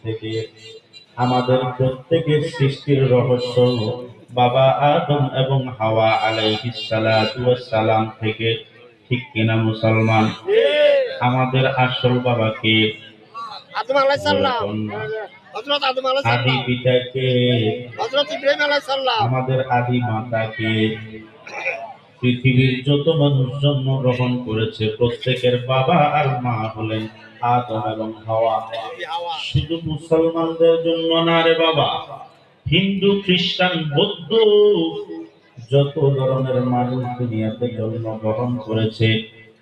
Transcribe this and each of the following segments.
থেকে আমাদের প্রত্যেকের সৃষ্টির রহস্য বাবা আদম এবং হাওয়া আলাইহিস সালাতু ওয়াস সালাম থেকে, ঠিক কিনা মুসলমান? আমাদের আসল বাবাকে আদম আলাইহিস সালাম, হযরত আদম আলাইহিস সালাম, আদি পিতাকে হযরত ইব্রাহিম আলাইহিস সালাম, আমাদের আদি মাতাকে, পৃথিবীর যত মানুষ জন্মগ্রহণ করেছে প্রত্যেকের বাবা আর মা হলেন আদম এবং হাওয়া। শুধু মুসলমানদের জন্য না রে বাবা, হিন্দু, খ্রিস্টান, বৌদ্ধ যত ধরনের মানুষ দুনিয়াতে জন্মগ্রহণ করেছে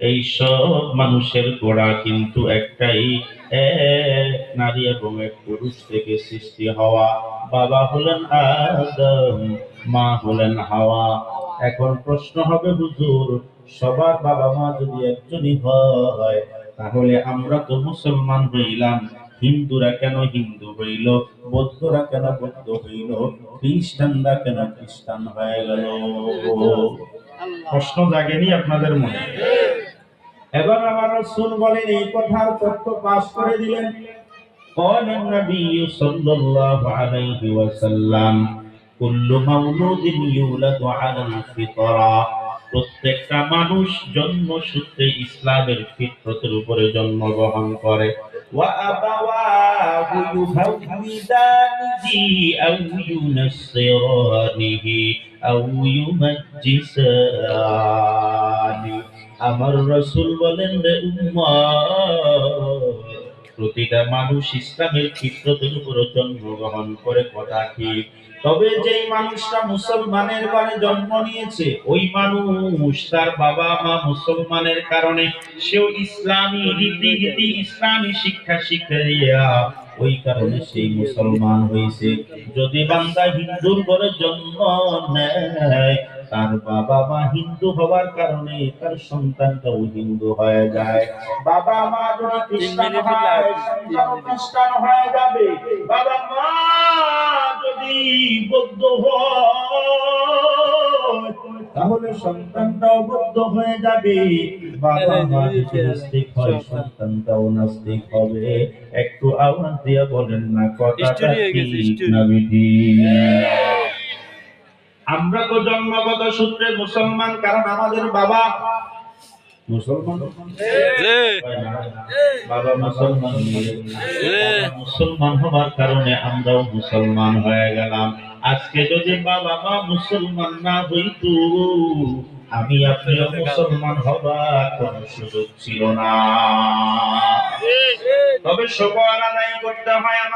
এই সব মানুষের গোড়া কিন্তু একটাই, এক নারী এবং এক পুরুষ থেকে সৃষ্টি হওয়া। বাবা হলেন আদম, মা হলেন হাওয়া। এখন প্রশ্ন হবে, হুজুর সবার বাবা মা যদি একজনই হয় তাহলে আমরা তো মুসলমান হইলাম, হিন্দুরা কেন হিন্দু হইল, বৌদ্ধরা কেন বৌদ্ধ হইল, খ্রিস্টানরা কেন খ্রিস্টান হয়ে গেল? প্রশ্ন জাগেনি আপনাদের মনে? এবার আমার রাসূল বলেন, এই কথার তথ্য পাশ করে দিলেন। قال النبي صلى الله عليه وسلم كل مولود يولد على الفطرة, প্রত্যেকটা মানুষ জন্মসূত্রে ইসলামের ফিতরতের উপরে জন্মগ্রহণ করে। ওয়া আবাওয়াহু ইউহাউইদানিহি আও ইউনাসসিরানিহি আও ইউমাজ্জিসানি। আমার রাসূল বলেন, রে উম্মত, প্রতিটা মানুষ ইসলামের ফিতরতের উপর জন্মগ্রহণ করে, কথা ঠিক। তবে যেই মানুষটা মুসলমানের ঘরে জন্ম নিয়েছে ওই মানুষ তার বাবা মা মুসলমানের কারণে সেও ইসলামী রীতিনীতি, ইসলামী শিক্ষা শিখিয়া ওই কারণে সেই মুসলমান হয়েছে। যদি বান্দা হিন্দুর ঘরে জন্ম নেয় তার বাবা মা হিন্দু হওয়ার কারণে তার সন্তানটাও হিন্দু হয়ে যায়। বাবা মা যদি খ্রিস্টান হয় সন্তানও খ্রিস্টান হয়ে যাবে। বাবা মা যদি বৌদ্ধ হয় তাহলে সন্তানটাও বৌদ্ধ হয়ে যাবে। বাবা মা যদি নাস্তিক হয় সন্তানটাও নাস্তিক হবে। একটু আওয়াজ দিয়ে বলেন না কথাটা ঠিক না বেঠিক? আমরা তো জন্মগত সূত্রে মুসলমান, কারণ আমাদের বাবা মুসলমান, বাবা মুসলমান, মুসলমান হওয়ার কারণে আমরাও মুসলমান হয়ে গেলাম। আজকে যদি বাবা মা মুসলমান না হইতো আমি আপনিও মুসলমান হবার কোন সুযোগ ছিল না। তবে শুকর আদায় করতে হয়।